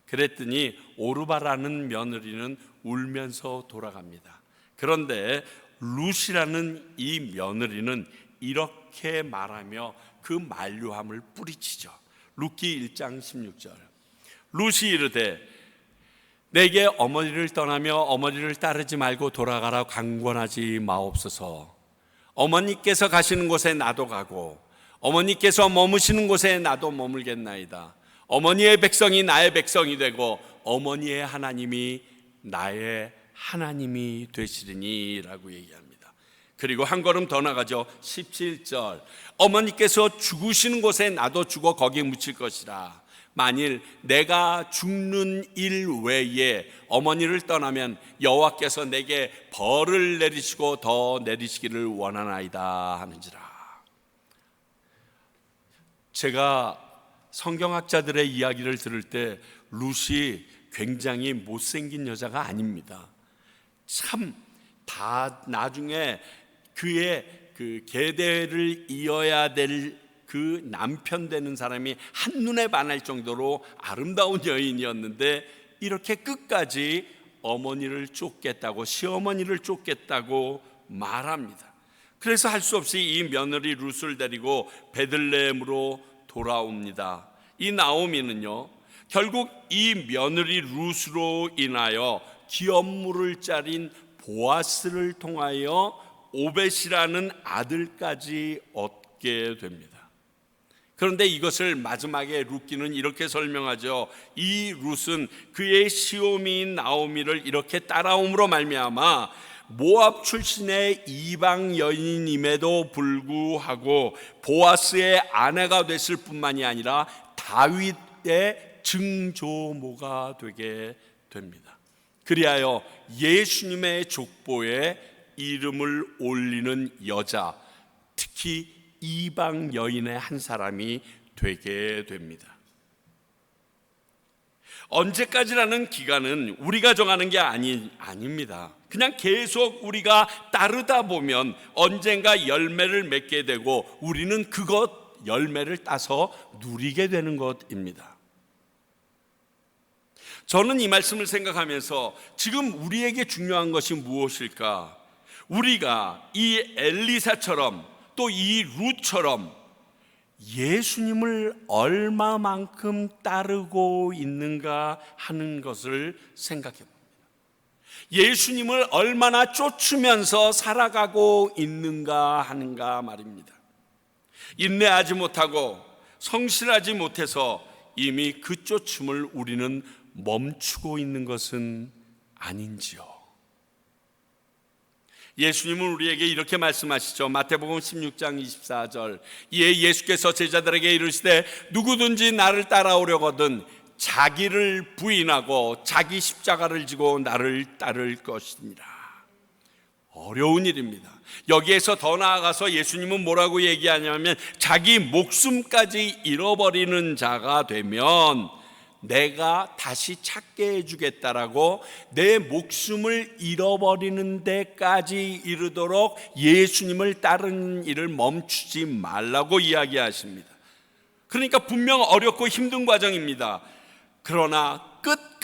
그랬더니 오르바라는 며느리는 울면서 돌아갑니다. 그런데 룻이라는 이 며느리는 이렇게 말하며 그 만류함을 뿌리치죠. 룻기 1장 16절. 룻이 이르되 내게 어머니를 떠나며 어머니를 따르지 말고 돌아가라 강권하지 마옵소서. 어머니께서 가시는 곳에 나도 가고 어머니께서 머무시는 곳에 나도 머물겠나이다. 어머니의 백성이 나의 백성이 되고 어머니의 하나님이 나의 하나님이 되시리니 라고 얘기합니다. 그리고 한 걸음 더 나가죠. 17절. 어머니께서 죽으시는 곳에 나도 죽어 거기에 묻힐 것이라. 만일 내가 죽는 일 외에 어머니를 떠나면 여호와께서 내게 벌을 내리시고 더 내리시기를 원하나이다 하는지라. 제가 성경학자들의 이야기를 들을 때 룻이 굉장히 못생긴 여자가 아닙니다. 참 다 나중에 그의 그 계대를 이어야 될 그 남편 되는 사람이 한눈에 반할 정도로 아름다운 여인이었는데 이렇게 끝까지 어머니를 쫓겠다고, 시어머니를 쫓겠다고 말합니다. 그래서 할 수 없이 이 며느리 룻을 데리고 베들레헴으로 돌아옵니다. 이 나오미는요, 결국 이 며느리 룻으로 인하여 기업물을 짜린 보아스를 통하여 오벳이라는 아들까지 얻게 됩니다. 그런데 이것을 마지막에 룻기는 이렇게 설명하죠. 이 룻은 그의 시오미인 나오미를 이렇게 따라옴으로 말미암아 모압 출신의 이방 여인임에도 불구하고 보아스의 아내가 됐을 뿐만이 아니라 다윗의 증조모가 되게 됩니다. 그리하여 예수님의 족보에 이름을 올리는 여자, 특히 이방 여인의 한 사람이 되게 됩니다. 언제까지라는 기간은 우리가 정하는 게 아닙니다. 그냥 계속 우리가 따르다 보면 언젠가 열매를 맺게 되고 우리는 그것 열매를 따서 누리게 되는 것입니다. 저는 이 말씀을 생각하면서 지금 우리에게 중요한 것이 무엇일까? 우리가 이 엘리사처럼 또 이 룻처럼 예수님을 얼마만큼 따르고 있는가 하는 것을 생각해 봅니다. 예수님을 얼마나 쫓으면서 살아가고 있는가 하는가 말입니다. 인내하지 못하고 성실하지 못해서 이미 그 쫓음을 우리는 멈추고 있는 것은 아닌지요. 예수님은 우리에게 이렇게 말씀하시죠. 마태복음 16장 24절. 이에 예수께서 제자들에게 이르시되 누구든지 나를 따라오려거든 자기를 부인하고 자기 십자가를 지고 나를 따를 것이니라. 어려운 일입니다. 여기에서 더 나아가서 예수님은 뭐라고 얘기하냐면 자기 목숨까지 잃어버리는 자가 되면 내가 다시 찾게 해주겠다라고 내 목숨을 잃어버리는 데까지 이르도록 예수님을 따르는 일을 멈추지 말라고 이야기하십니다. 그러니까 분명 어렵고 힘든 과정입니다. 그러나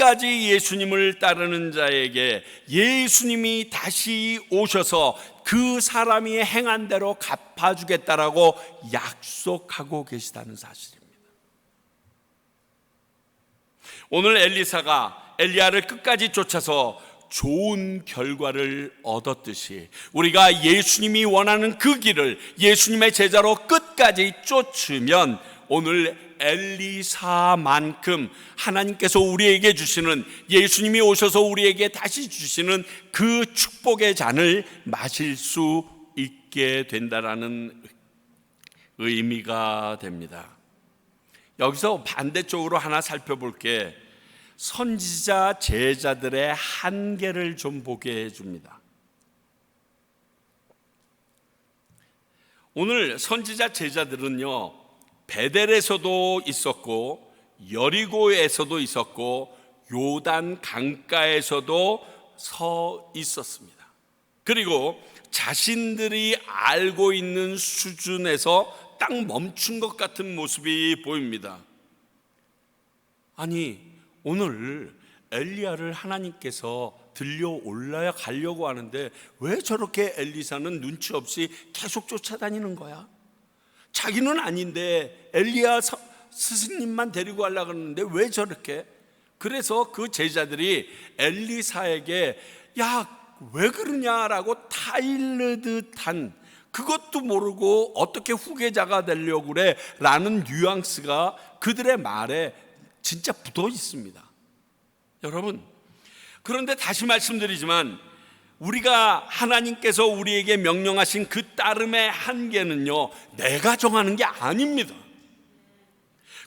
끝까지 예수님을 따르는 자에게 예수님이 다시 오셔서 그 사람이 행한 대로 갚아주겠다라고 약속하고 계시다는 사실입니다. 오늘 엘리사가 엘리야를 끝까지 쫓아서 좋은 결과를 얻었듯이 우리가 예수님이 원하는 그 길을 예수님의 제자로 끝까지 쫓으면 오늘 엘리사만큼 하나님께서 우리에게 주시는, 예수님이 오셔서 우리에게 다시 주시는 그 축복의 잔을 마실 수 있게 된다라는 의미가 됩니다. 여기서 반대쪽으로 하나 살펴볼게. 선지자 제자들의 한계를 좀 보게 해줍니다. 오늘 선지자 제자들은요, 베델에서도 있었고 여리고에서도 있었고 요단 강가에서도 서 있었습니다. 그리고 자신들이 알고 있는 수준에서 딱 멈춘 것 같은 모습이 보입니다. 아니, 오늘 엘리야를 하나님께서 들려 올라야 가려고 하는데 왜 저렇게 엘리사는 눈치 없이 계속 쫓아다니는 거야? 자기는 아닌데 엘리야 스승님만 데리고 가려고 하는데 왜 저렇게? 그래서 그 제자들이 엘리사에게 야, 왜 그러냐라고 타일르듯한, 그것도 모르고 어떻게 후계자가 되려고 그래 라는 뉘앙스가 그들의 말에 진짜 붙어 있습니다. 여러분, 그런데 다시 말씀드리지만 우리가 하나님께서 우리에게 명령하신 그 따름의 한계는요, 내가 정하는 게 아닙니다.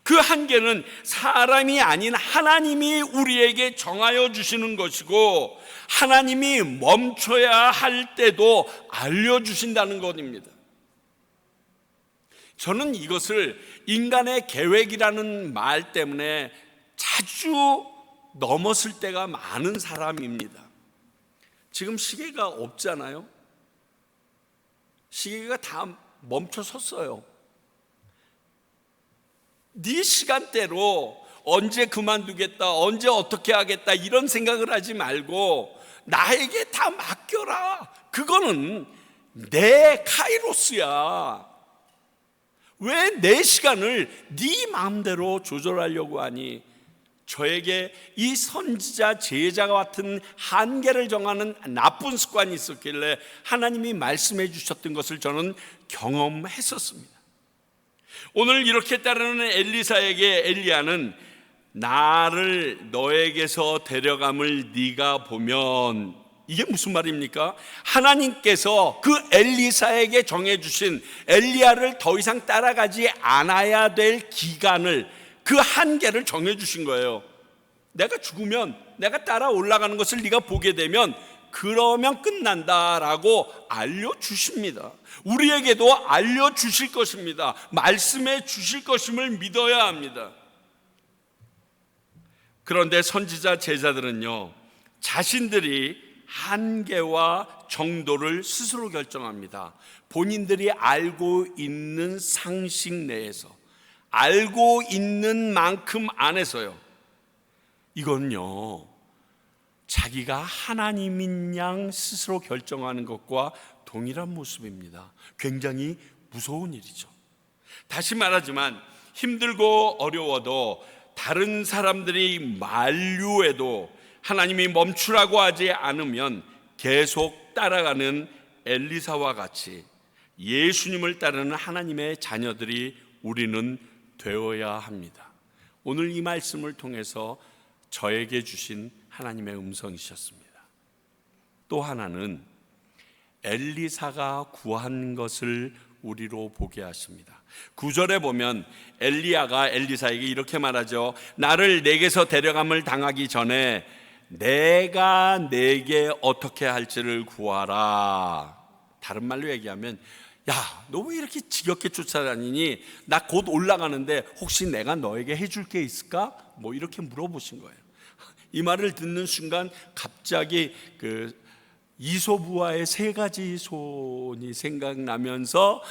그 한계는 사람이 아닌 하나님이 우리에게 정하여 주시는 것이고 하나님이 멈춰야 할 때도 알려주신다는 것입니다. 저는 이것을 인간의 계획이라는 말 때문에 자주 넘었을 때가 많은 사람입니다. 지금 시계가 없잖아요. 시계가 다 멈춰 섰어요. 네 시간대로 언제 그만두겠다, 언제 어떻게 하겠다 이런 생각을 하지 말고 나에게 다 맡겨라. 그거는 내 카이로스야. 왜 내 시간을 네 마음대로 조절하려고 하니? 저에게 이 선지자 제자가 같은 한계를 정하는 나쁜 습관이 있었길래 하나님이 말씀해 주셨던 것을 저는 경험했었습니다. 오늘 이렇게 따르는 엘리사에게 엘리야는 나를 너에게서 데려감을 네가 보면, 이게 무슨 말입니까? 하나님께서 그 엘리사에게 정해주신 엘리야를 더 이상 따라가지 않아야 될 기간을, 그 한계를 정해주신 거예요. 내가 죽으면, 내가 따라 올라가는 것을 네가 보게 되면 그러면 끝난다라고 알려주십니다. 우리에게도 알려주실 것입니다. 말씀해 주실 것임을 믿어야 합니다. 그런데 선지자 제자들은요, 자신들이 한계와 정도를 스스로 결정합니다. 본인들이 알고 있는 상식 내에서, 알고 있는 만큼 안에서요. 이건요, 자기가 하나님인 양 스스로 결정하는 것과 동일한 모습입니다. 굉장히 무서운 일이죠. 다시 말하지만 힘들고 어려워도 다른 사람들이 만류해도 하나님이 멈추라고 하지 않으면 계속 따라가는 엘리사와 같이 예수님을 따르는 하나님의 자녀들이 우리는 되어야 합니다. 오늘 이 말씀을 통해서 저에게 주신 하나님의 음성이셨습니다. 또 하나는 엘리사가 구한 것을 우리로 보게 하십니다. 9절에 보면 엘리야가 엘리사에게 이렇게 말하죠. 나를 내게서 데려감을 당하기 전에 내가 내게 어떻게 할지를 구하라. 다른 말로 얘기하면, 야, 너 왜 이렇게 지겹게 쫓아다니니? 나 곧 올라가는데 혹시 내가 너에게 해줄 게 있을까? 뭐 이렇게 물어보신 거예요. 이 말을 듣는 순간 갑자기 그 이솝우화의 세 가지 손이 생각나면서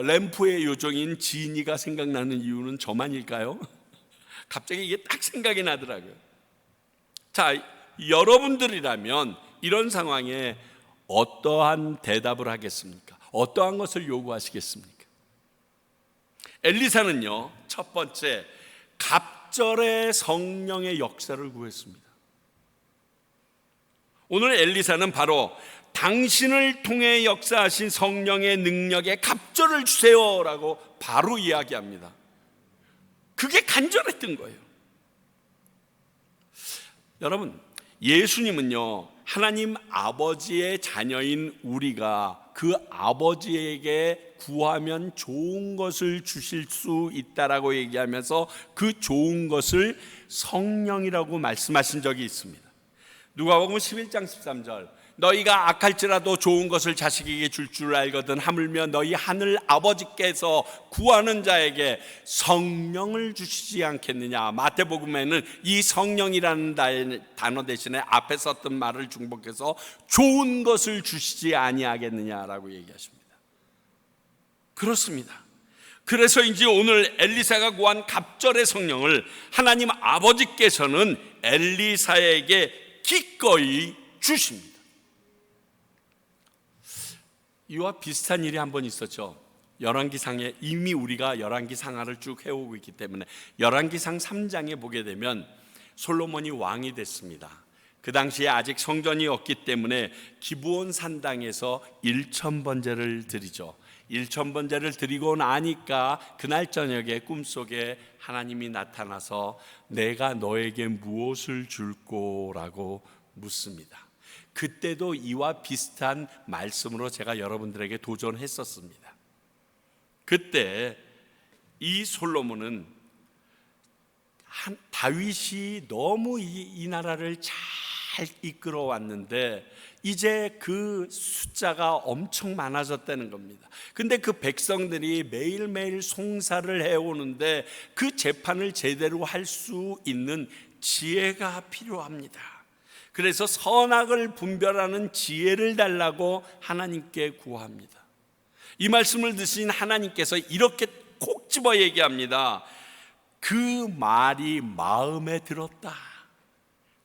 램프의 요정인 지니가 생각나는 이유는 저만일까요? 갑자기 이게 딱 생각이 나더라고요. 자, 여러분들이라면 이런 상황에 어떠한 대답을 하겠습니까? 어떠한 것을 요구하시겠습니까? 엘리사는요, 첫 번째 갑절의 성령의 역사를 구했습니다. 오늘 엘리사는 바로 당신을 통해 역사하신 성령의 능력에 갑절을 주세요라고 바로 이야기합니다. 그게 간절했던 거예요. 여러분, 예수님은요, 하나님 아버지의 자녀인 우리가 그 아버지에게 구하면 좋은 것을 주실 수 있다라고 얘기하면서 그 좋은 것을 성령이라고 말씀하신 적이 있습니다. 누가복음 11장 13절, 너희가 악할지라도 좋은 것을 자식에게 줄 줄 알거든 하물며 너희 하늘 아버지께서 구하는 자에게 성령을 주시지 않겠느냐. 마태복음에는 이 성령이라는 단어 대신에 앞에 썼던 말을 중복해서 좋은 것을 주시지 아니하겠느냐라고 얘기하십니다. 그렇습니다. 그래서인지 오늘 엘리사가 구한 갑절의 성령을 하나님 아버지께서는 엘리사에게 기꺼이 주십니다. 이와 비슷한 일이 한 번 있었죠. 열왕기상에, 이미 우리가 열왕기상하를 쭉 해오고 있기 때문에 열왕기상 3장에 보게 되면 솔로몬이 왕이 됐습니다. 그 당시에 아직 성전이 없기 때문에 기브온 산당에서 일천번제를 드리죠. 일천번제를 드리고 나니까 그날 저녁에 꿈속에 하나님이 나타나서 내가 너에게 무엇을 줄 거라고 묻습니다. 그때도 이와 비슷한 말씀으로 제가 여러분들에게 도전했었습니다. 그때 이 솔로몬은 다윗이 너무 이 나라를 잘 이끌어 왔는데 이제 그 숫자가 엄청 많아졌다는 겁니다. 근데 그 백성들이 매일매일 송사를 해오는데 그 재판을 제대로 할 수 있는 지혜가 필요합니다. 그래서 선악을 분별하는 지혜를 달라고 하나님께 구합니다. 이 말씀을 드신 하나님께서 이렇게 콕 집어 얘기합니다. 그 말이 마음에 들었다.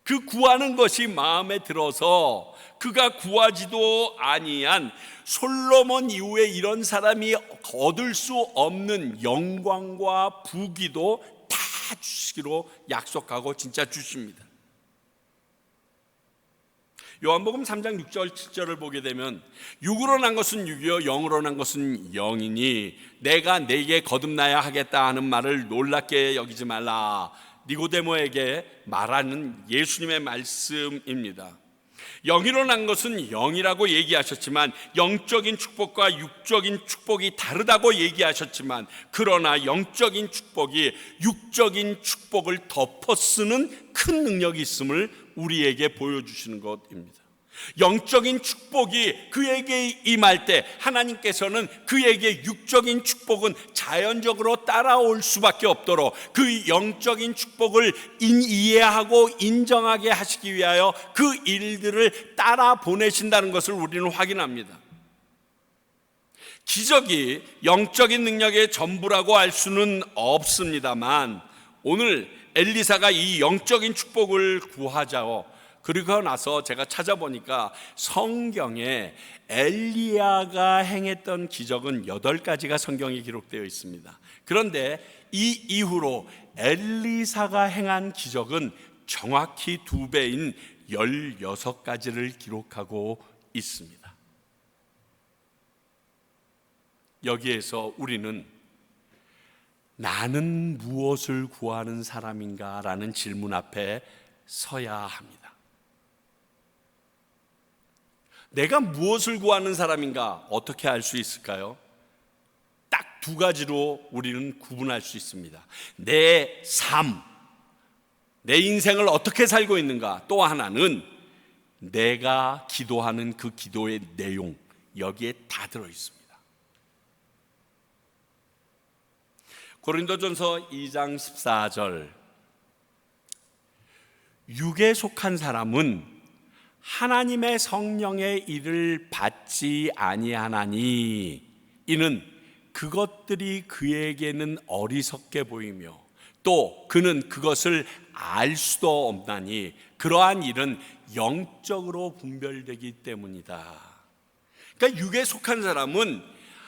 그 구하는 것이 마음에 들어서 그가 구하지도 아니한 솔로몬 이후에 이런 사람이 얻을 수 없는 영광과 부귀도 다 주시기로 약속하고 진짜 주십니다. 요한복음 3장 6절 7절을 보게 되면 육으로 난 것은 육이요 영으로 난 것은 영이니 내가 네게 거듭나야 하겠다 하는 말을 놀랍게 여기지 말라. 니고데모에게 말하는 예수님의 말씀입니다. 영이로 난 것은 영이라고 얘기하셨지만 영적인 축복과 육적인 축복이 다르다고 얘기하셨지만 그러나 영적인 축복이 육적인 축복을 덮어쓰는 큰 능력이 있음을 우리에게 보여주시는 것입니다. 영적인 축복이 그에게 임할 때 하나님께서는 그에게 육적인 축복은 자연적으로 따라올 수밖에 없도록 그 영적인 축복을 이해하고 인정하게 하시기 위하여 그 일들을 따라 보내신다는 것을 우리는 확인합니다. 기적이 영적인 능력의 전부라고 할 수는 없습니다만 오늘 엘리사가 이 영적인 축복을 구하자고 그리고 나서 제가 찾아보니까 성경에 엘리야가 행했던 기적은 8가지가 성경에 기록되어 있습니다. 그런데 이 이후로 엘리사가 행한 기적은 정확히 2배인 16가지를 기록하고 있습니다. 여기에서 우리는 나는 무엇을 구하는 사람인가? 라는 질문 앞에 서야 합니다. 내가 무엇을 구하는 사람인가? 어떻게 알 수 있을까요? 딱 2가지로 우리는 구분할 수 있습니다. 내 삶, 내 인생을 어떻게 살고 있는가? 또 하나는 내가 기도하는 그 기도의 내용, 여기에 다 들어있습니다. 고린도전서 2장 14절, 육에 속한 사람은 하나님의 성령의 일을 받지 아니하나니 이는 그것들이 그에게는 어리석게 보이며 또 그는 그것을 알 수도 없나니 그러한 일은 영적으로 분별되기 때문이다. 그러니까 육에 속한 사람은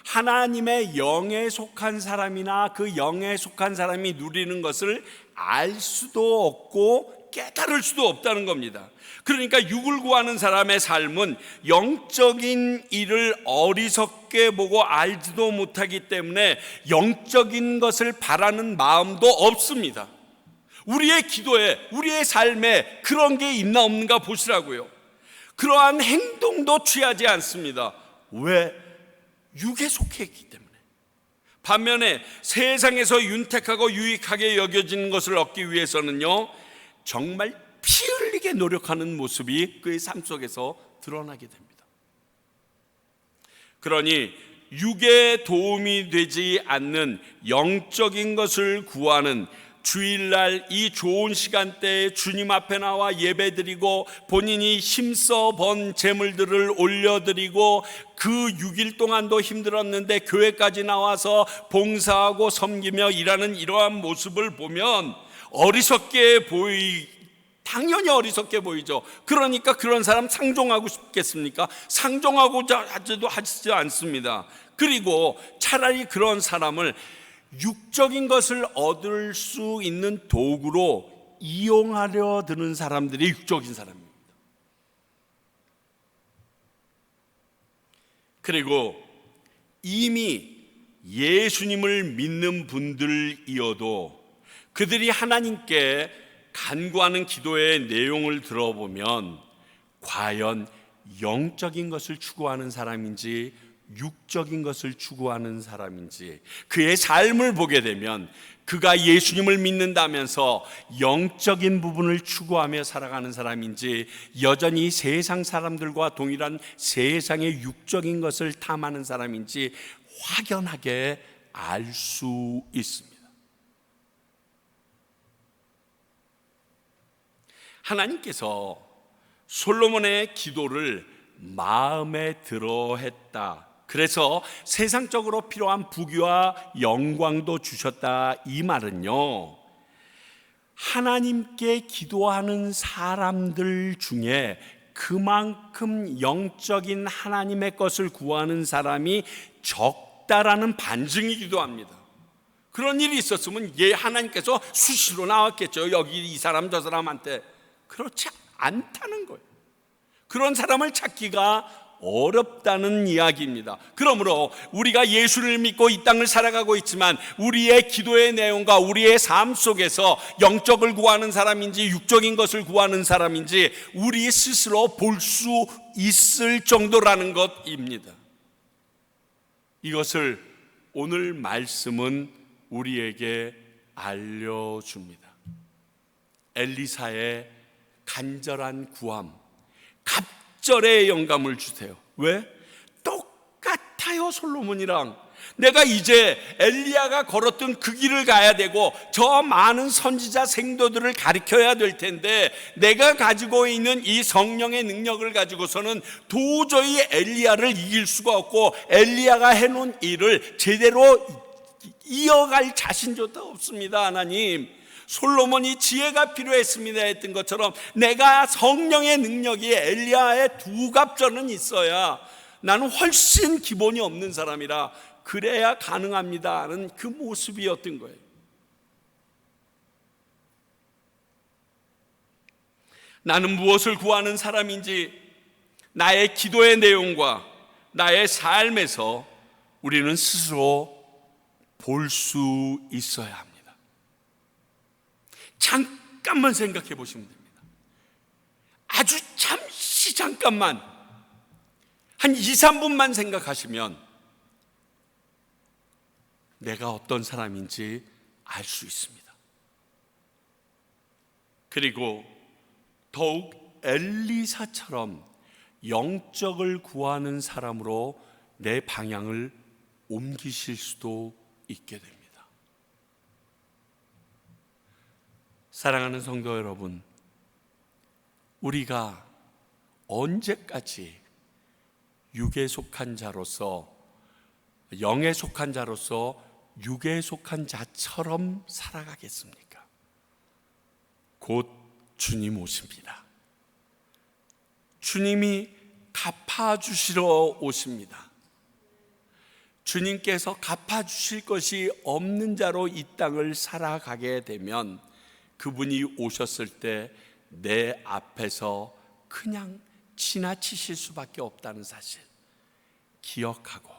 하나님의 영에 속한 사람이나 그 영에 속한 사람이 누리는 것을 알 수도 없고 깨달을 수도 없다는 겁니다. 그러니까 육을 구하는 사람의 삶은 영적인 일을 어리석게 보고 알지도 못하기 때문에 영적인 것을 바라는 마음도 없습니다. 우리의 기도에, 우리의 삶에 그런 게 있나 없는가 보시라고요. 그러한 행동도 취하지 않습니다. 왜? 육에 속해 있기 때문에. 반면에 세상에서 윤택하고 유익하게 여겨지는 것을 얻기 위해서는요, 정말 피 흘리게 노력하는 모습이 그의 삶 속에서 드러나게 됩니다. 그러니 육에 도움이 되지 않는 영적인 것을 구하는, 주일날 이 좋은 시간대에 주님 앞에 나와 예배드리고 본인이 힘써 번 재물들을 올려드리고 그 6일 동안도 힘들었는데 교회까지 나와서 봉사하고 섬기며 일하는 이러한 모습을 보면 당연히 어리석게 보이죠. 그러니까 그런 사람 상종하고 싶겠습니까? 상종하고자 하지도 않습니다. 그리고 차라리 그런 사람을 육적인 것을 얻을 수 있는 도구로 이용하려 드는 사람들이 육적인 사람입니다. 그리고 이미 예수님을 믿는 분들이어도 그들이 하나님께 간구하는 기도의 내용을 들어보면 과연 영적인 것을 추구하는 사람인지 육적인 것을 추구하는 사람인지, 그의 삶을 보게 되면 그가 예수님을 믿는다면서 영적인 부분을 추구하며 살아가는 사람인지 여전히 세상 사람들과 동일한 세상의 육적인 것을 탐하는 사람인지 확연하게 알 수 있습니다. 하나님께서 솔로몬의 기도를 마음에 들어 했다. 그래서 세상적으로 필요한 부귀와 영광도 주셨다. 이 말은요, 하나님께 기도하는 사람들 중에 그만큼 영적인 하나님의 것을 구하는 사람이 적다라는 반증이기도 합니다. 그런 일이 있었으면 하나님께서 수시로 나왔겠죠. 여기 이 사람 저 사람한테. 그렇지 않다는 거예요. 그런 사람을 찾기가 어렵다는 이야기입니다. 그러므로 우리가 예수를 믿고 이 땅을 살아가고 있지만 우리의 기도의 내용과 우리의 삶 속에서 영적을 구하는 사람인지 육적인 것을 구하는 사람인지 우리 스스로 볼 수 있을 정도라는 것입니다. 이것을 오늘 말씀은 우리에게 알려줍니다. 엘리사의 간절한 구함, 갑절의 영감을 주세요. 왜? 똑같아요. 솔로몬이랑 내가 이제 엘리야가 걸었던 그 길을 가야 되고 저 많은 선지자 생도들을 가르쳐야 될 텐데 내가 가지고 있는 이 성령의 능력을 가지고서는 도저히 엘리야를 이길 수가 없고 엘리야가 해놓은 일을 제대로 이어갈 자신조차 없습니다. 하나님, 솔로몬이 지혜가 필요했습니다 했던 것처럼 내가 성령의 능력이 엘리야의 2갑절은 있어야 나는 훨씬 기본이 없는 사람이라 그래야 가능합니다 하는 그 모습이었던 거예요. 나는 무엇을 구하는 사람인지 나의 기도의 내용과 나의 삶에서 우리는 스스로 볼 수 있어야 합니다. 잠깐만 생각해 보시면 됩니다. 아주 잠깐만 한 2, 3분만 생각하시면 내가 어떤 사람인지 알 수 있습니다. 그리고 더욱 엘리사처럼 영적을 구하는 사람으로 내 방향을 옮기실 수도 있게 됩니다. 사랑하는 성도 여러분, 우리가 언제까지 육에 속한 자로서, 영에 속한 자로서 육에 속한 자처럼 살아가겠습니까? 곧 주님 오십니다. 주님이 갚아주시러 오십니다. 주님께서 갚아주실 것이 없는 자로 이 땅을 살아가게 되면 그분이 오셨을 때 내 앞에서 그냥 지나치실 수밖에 없다는 사실 기억하고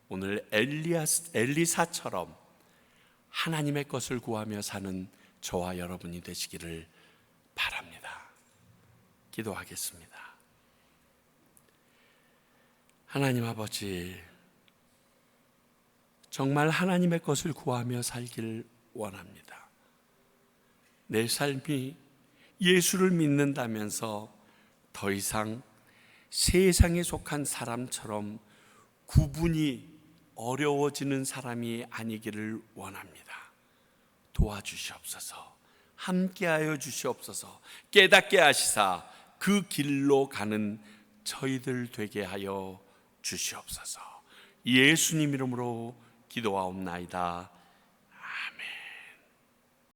오늘 엘리사처럼 하나님의 것을 구하며 사는 저와 여러분이 되시기를 바랍니다. 기도하겠습니다. 하나님 아버지, 정말 하나님의 것을 구하며 살길 원합니다. 내 삶이 예수를 믿는다면서 더 이상 세상에 속한 사람처럼 구분이 어려워지는 사람이 아니기를 원합니다. 도와주시옵소서. 함께하여 주시옵소서. 깨닫게 하시사 그 길로 가는 저희들 되게 하여 주시옵소서. 예수님 이름으로 기도하옵나이다.